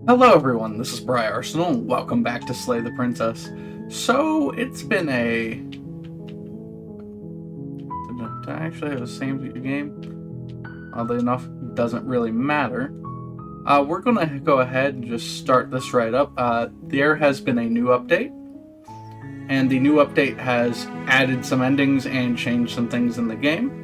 Hello everyone, this is Bry Arsenal, and welcome back to Slay the Princess. So, it's been a... Did I actually have the same game? Oddly enough, doesn't really matter. We're gonna go ahead and just start this right up. There has been a new update, and the new update has added some endings and changed some things in the game.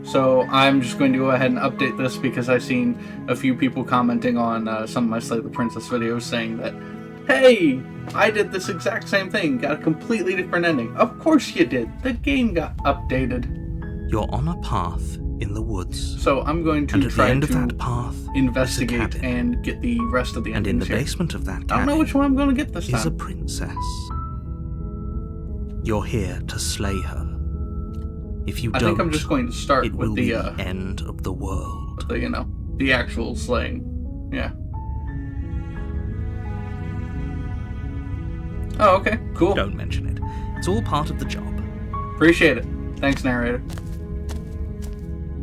So I'm just going to go ahead and update this because I've seen a few people commenting on some of my Slay the Princess videos saying that, hey, I did this exact same thing, got a completely different ending. Of course you did. The game got updated. You're on a path in the woods. So I'm going to and at try the end to of that path investigate and get the rest of the endings. And in the here. basement of that cabin, I don't know which one I'm going to get this time. Is a princess. You're here to slay her. If you don't, I think I'm just going to start it with will the be the end of the world. The actual slaying. Yeah. Oh, okay, cool. Don't mention it. It's all part of the job. Appreciate it. Thanks, narrator.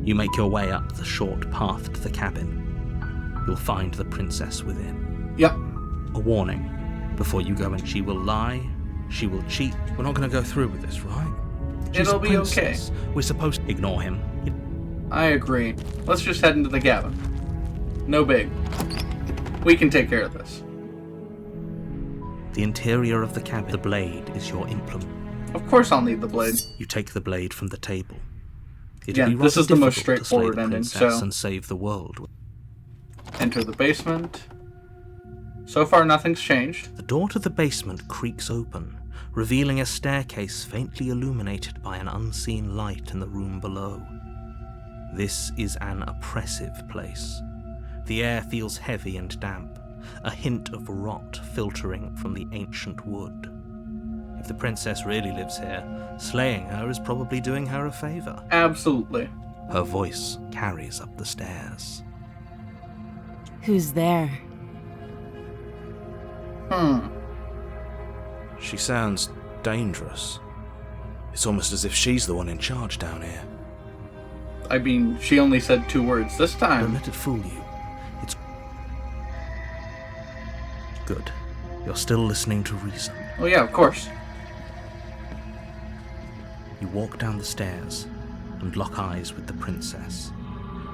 You make your way up the short path to the cabin. You'll find the princess within. Yep. A warning. Before you go in, she will lie, she will cheat. We're not going to go through with this, right? It'll be okay. We're supposed to ignore him. I agree. Let's just head into the cabin. No big. We can take care of this. The interior of the cabin. The blade is your implement. Of course I'll need the blade. You take the blade from the table. Again, this is the most straightforward ending, so... and save the world. Enter the basement. So far nothing's changed. The door to the basement creaks open, revealing a staircase faintly illuminated by an unseen light in the room below. This is an oppressive place. The air feels heavy and damp, a hint of rot filtering from the ancient wood. If the princess really lives here, slaying her is probably doing her a favor. Absolutely. Her voice carries up the stairs. Who's there? She sounds dangerous. It's almost as if she's the one in charge down here. I mean, she only said 2 words this Don't time. let it fool you. It's good. You're still listening to reason. Oh yeah, of course. You walk down the stairs and lock eyes with the princess.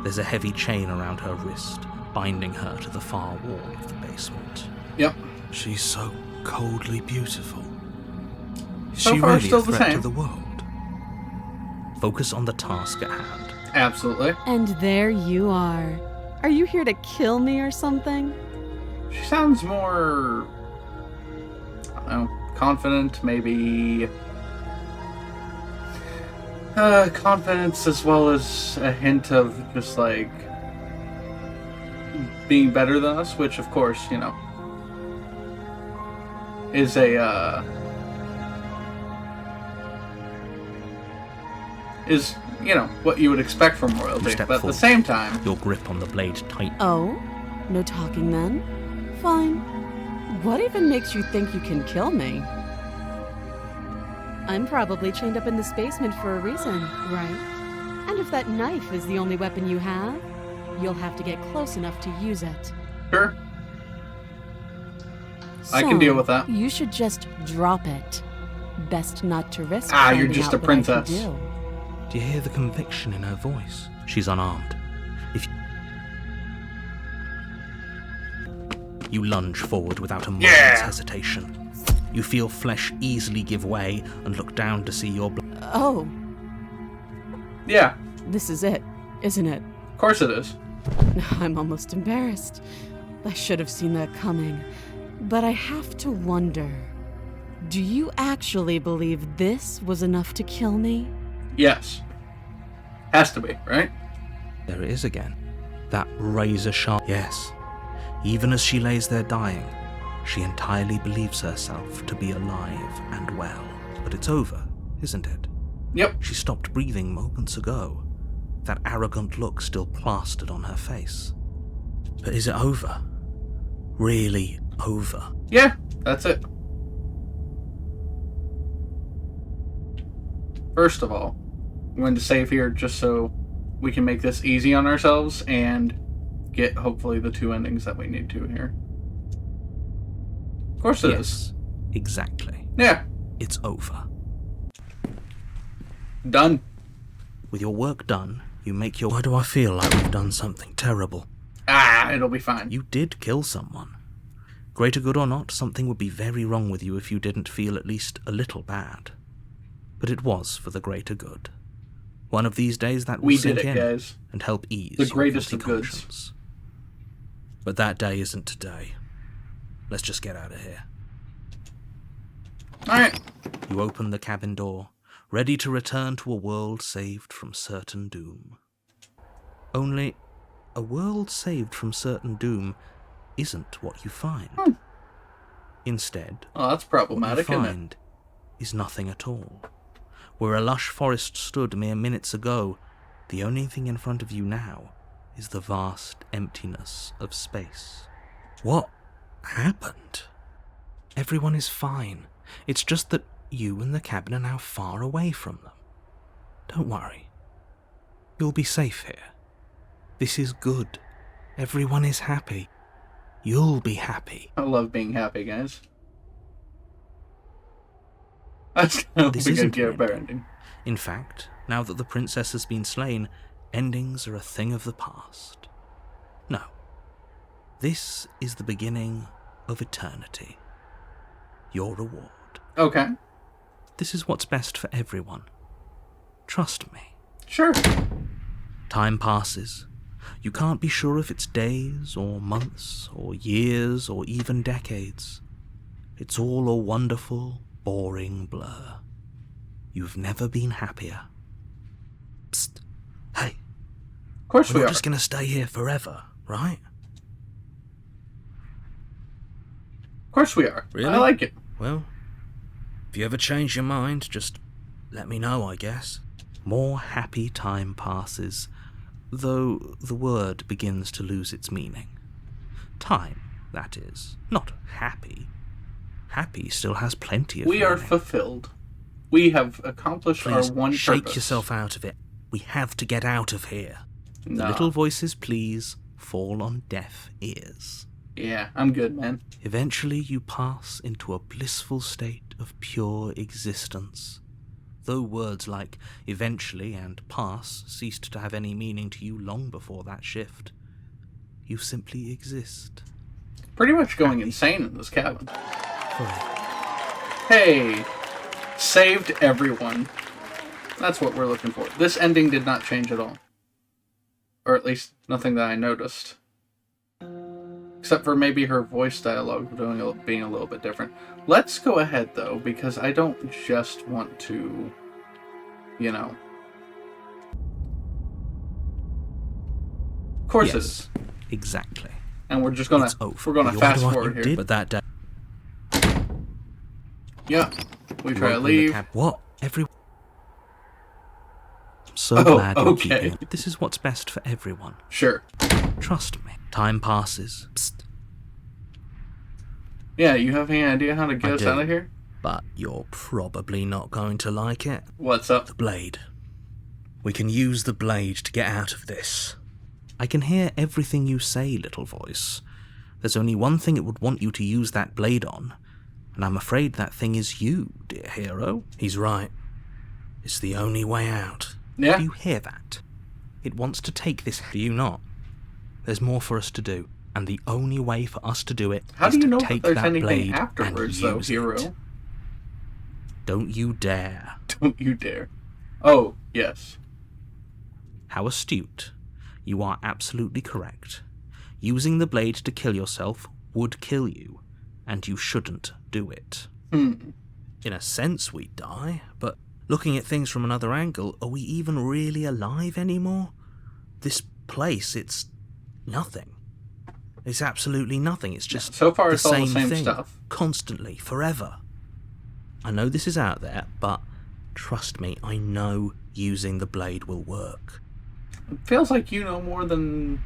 There's a heavy chain around her wrist, binding her to the far wall of the basement. Yep. She's so coldly beautiful. Is So she far, really still a the threat same. to the world? Focus on the task at hand. Absolutely. And there you are. Are you here to kill me or something? She sounds more... I don't know, confident, maybe... confidence as well as a hint of just, like... being better than us, which, of course, you know... is a, is, you know, what you would expect from royalty. Step But at the forward. same time... Your grip on the blade tight. Oh? No talking then? Fine. What even makes you think you can kill me? I'm probably chained up in this basement for a reason, right? And if that knife is the only weapon you have, you'll have to get close enough to use it. Sure. I can deal with that. You should just drop it. Best not to risk You're finding just out a what I can princess. do. Do you hear the conviction in her voice? She's unarmed. If you lunge forward without a moment's hesitation. You feel flesh easily give way and look down to see your blood. Oh, Yeah, this is it, isn't it? of course it is. I'm almost embarrassed. I should have seen that coming. But I have to wonder, do you actually believe this was enough to kill me? Yes. Has to be, right? There it is again. That razor sharp. Yes. Even as she lays there dying, she entirely believes herself to be alive and well. But it's over, isn't it? Yep. She stopped breathing moments ago, that arrogant look still plastered on her face. But is it over? Really over? Yeah, that's it. First of all, I'm going to save here just so we can make this easy on ourselves and get, hopefully, the 2 endings that we need to here. Of course it is. Yes, exactly. Yeah. It's over. Done. With your work done, you make your... Why do I feel like we've done something terrible? It'll be fine. You did kill someone. Greater good or not, something would be very wrong with you if you didn't feel at least a little bad. But it was for the greater good. One of these days that will We sink did it, in guys. and help ease The your greatest guilty of goods. conscience. But that day isn't today. Let's just get out of here. Alright. You open the cabin door, ready to return to a world saved from certain doom. Only, a world saved from certain doom isn't what you find. Instead, Oh, that's what you problematic, isn't it? find is nothing at all. Where a lush forest stood mere minutes ago, the only thing in front of you now is the vast emptiness of space. What happened? Everyone is fine. It's just that you and the cabin are now far away from them. Don't worry. You'll be safe here. This is good. Everyone is happy. You'll be happy. I love being happy, guys. That's kind of This a isn't good an bear ending. ending. In fact, now that the princess has been slain, endings are a thing of the past. No. This is the beginning of eternity. Your reward. Okay. This is what's best for everyone. Trust me. Sure. Time passes. You can't be sure if it's days, or months, or years, or even decades. It's all a wonderful, boring blur. You've never been happier. Psst. Hey, Of course we're we not are. just going to stay here forever, right? Of course we are. Really? I like it. Well, if you ever change your mind, just let me know, I guess. More happy time passes, though the word begins to lose its meaning. Time, that is, not happy. Happy still has plenty of We are meaning. fulfilled. We have accomplished Please, our one shake purpose. yourself out of it. We have to get out of here. No. The little voices, please, fall on deaf ears. Yeah, I'm good, man. Eventually you pass into a blissful state of pure existence. Though words like eventually and pass ceased to have any meaning to you long before that shift, you simply exist. Pretty much going insane in this cabin. Forever. Hey, saved everyone. That's what we're looking for. This ending did not change at all. Or at least, nothing that I noticed. Except for maybe her voice dialogue being a little bit different. Let's go ahead, though, because I don't just want to, you know... Of course it is. Exactly. And we're just gonna, It's over. we're gonna You're fast what forward you here. did, but that day. Yeah, we try to Open the leave. cab- What? I'm so Oh, glad you're okay. keeping it. This is what's best for everyone. Sure. Trust me. Time passes. Psst. Yeah, you have any idea how to get I us do. out of here? But you're probably not going to like it. What's up? The blade. We can use the blade to get out of this. I can hear everything you say, little voice. There's only one thing it would want you to use that blade on, and I'm afraid that thing is you, dear hero. He's right. It's the only way out. Yeah? Do you hear that? It wants to take this. Do you not? There's more for us to do, and the only way for us to do it How is do you to know if take there's that anything blade afterwards, and though, use hero? it. Don't you dare. Don't you dare. Oh, yes. How astute. You are absolutely correct. Using the blade to kill yourself would kill you, and you shouldn't do it. In a sense, we die, but looking at things from another angle, are we even really alive anymore? This place, it's nothing. It's absolutely nothing. It's just So far, the it's all the same same thing, stuff. constantly, forever. I know this is out there, but trust me, I know using the blade will work. It feels like you know more than...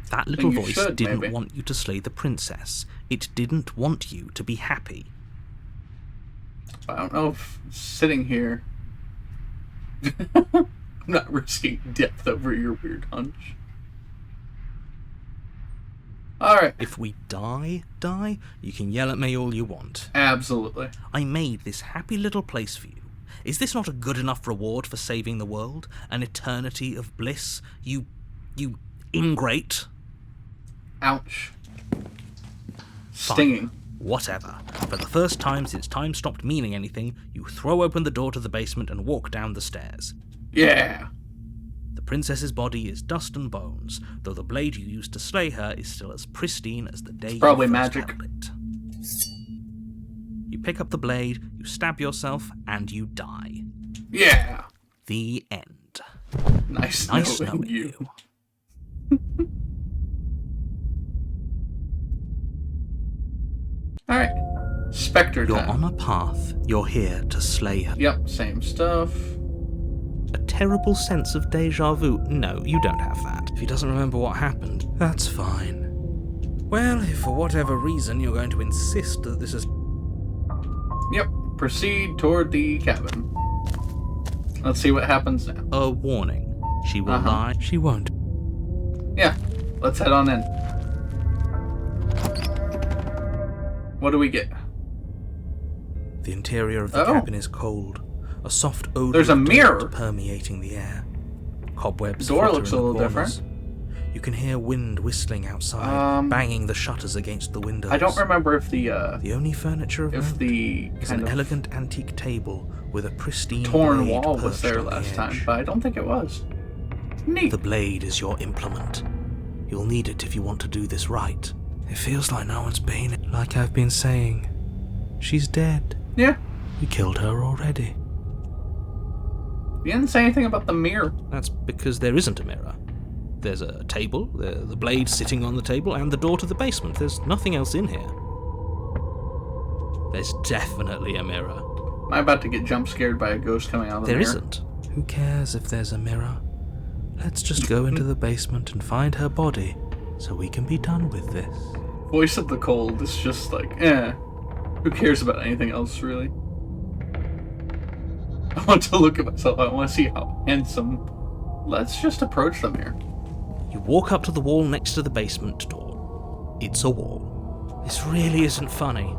That little you voice should, didn't maybe. want you to slay the princess. It didn't want you to be happy. I don't know if sitting here... I'm not risking death over your weird hunch. Alright. If we die, you can yell at me all you want. Absolutely. I made this happy little place for you. Is this not a good enough reward for saving the world? An eternity of bliss? You ingrate? Ouch. Fine. Stinging. Whatever. For the first time since time stopped meaning anything, you throw open the door to the basement and walk down the stairs. Yeah. The princess's body is dust and bones, though the blade you used to slay her is still as pristine as the day probably you first magic. held it. You pick up the blade, you stab yourself, and you die. Yeah. The end. Nice knowing you. Alright. Spectre You're time. on a path. You're here to slay her. Yep, same stuff. A terrible sense of deja vu. No, you don't have that. If he doesn't remember what happened, that's fine. Well, if for whatever reason you're going to insist that this is... Yep, proceed toward the cabin. Let's see what happens now. a warning. She will lie. She won't. Yeah, let's head on in. What do we get? The interior of the cabin is cold. A soft odor There's a of dirt mirror permeating the air. Cobwebs door flutter looks in a the little corners. different. You can hear wind whistling outside, banging the shutters against the windows. I don't remember if the only furniture of note is kind an of elegant antique table with a pristine torn blade wall was perched there on the last time, edge. but I don't think it was. Neat. The blade is your implement. You'll need it if you want to do this right. It feels like no one's been. Like I've been saying, she's dead. Yeah. We killed her already. You didn't say anything about the mirror. That's because there isn't a mirror. There's a table, the blade sitting on the table, and the door to the basement. There's nothing else in here. There's definitely a mirror. Am I about to get jump scared by a ghost coming out of the mirror? There isn't. Who cares if there's a mirror? Let's just go into the basement and find her body, so we can be done with this. Voice of the Cold is just like, who cares about anything else, really? I want to look at myself. I want to see how handsome. Let's just approach the mirror. You walk up to the wall next to the basement door. It's a wall. This really isn't funny.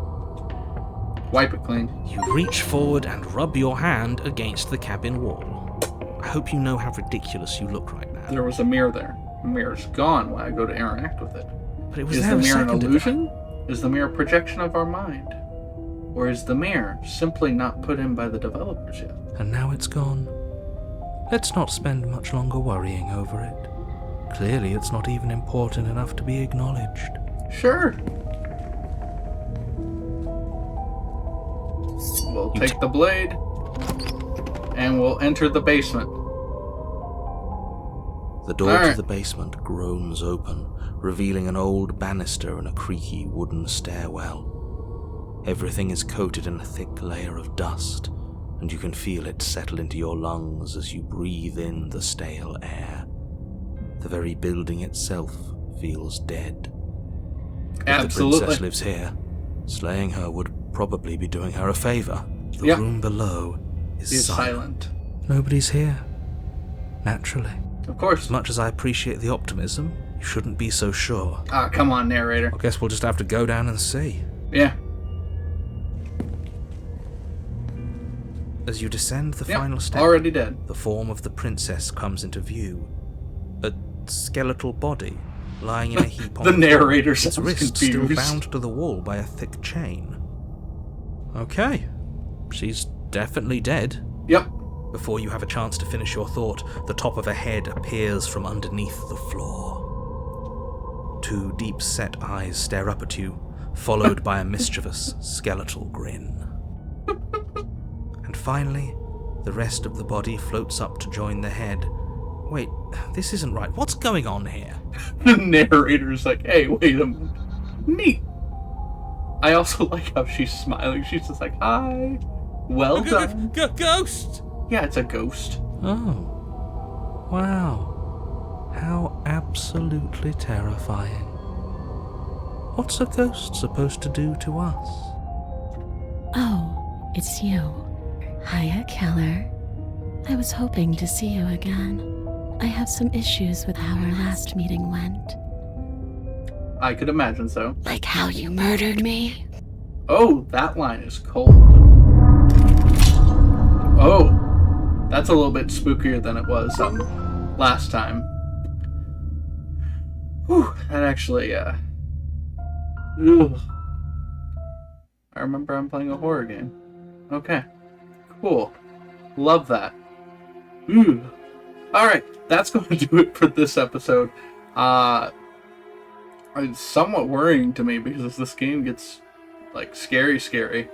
Wipe it clean. You reach forward and rub your hand against the cabin wall. I hope you know how ridiculous you look right now. There was a mirror there. The mirror's gone when I go to interact with it. But it was Is there the a mirror an second ago. illusion? Is the mirror a projection of our mind? Or is the mirror simply not put in by the developers yet? And now it's gone. Let's not spend much longer worrying over it. Clearly it's not even important enough to be acknowledged. Sure. We'll take the blade, and we'll enter the basement. The door Alright. to the basement groans open, revealing an old banister and a creaky wooden stairwell. Everything is coated in a thick layer of dust, and you can feel it settle into your lungs as you breathe in the stale air. The very building itself feels dead. If Absolutely. the princess lives here, slaying her would probably be doing her a favor. The Yep. room below is It's silent. silent. Nobody's here. Naturally. Of course. As much as I appreciate the optimism, you shouldn't be so sure. Ah, come on, narrator. I guess we'll just have to go down and see. Yeah. As you descend the Yep, final step, already dead. the form of the princess comes into view. A skeletal body lying in a heap on The the floor, narrator its sounds wrist still confused. bound to the wall by a thick chain. Okay, she's definitely dead. Yep. Before you have a chance to finish your thought, the top of a head appears from underneath the floor. Two deep-set eyes stare up at you, followed by a mischievous skeletal grin. And finally, the rest of the body floats up to join the head. Wait, this isn't right. What's going on here? The narrator's like, hey, wait a minute. Neat. I also like how she's smiling. She's just like, hi. Well done. Ghost! Yeah, it's a ghost. Oh. Wow. How absolutely terrifying. What's a ghost supposed to do to us? Oh, it's you. Hiya, Keller. I was hoping to see you again. I have some issues with how our last meeting went. I could imagine so. Like how you murdered me? Oh, that line is cold. Oh, that's a little bit spookier than it was last time. Whew, that actually, ugh. I remember I'm playing a horror game. Okay, cool. Love that. Ooh. Alright, that's going to do it for this episode. It's somewhat worrying to me because this game gets, like, scary.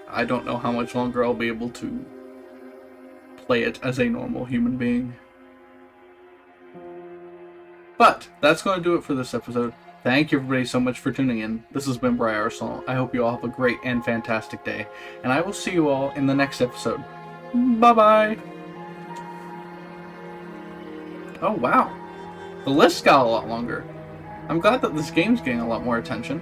I don't know how much longer I'll be able to play it as a normal human being. But that's going to do it for this episode. Thank you everybody so much for tuning in. This has been Bri Arsenal. I hope you all have a great and fantastic day. And I will see you all in the next episode. Bye-bye. Oh, wow. The list got a lot longer. I'm glad that this game's getting a lot more attention.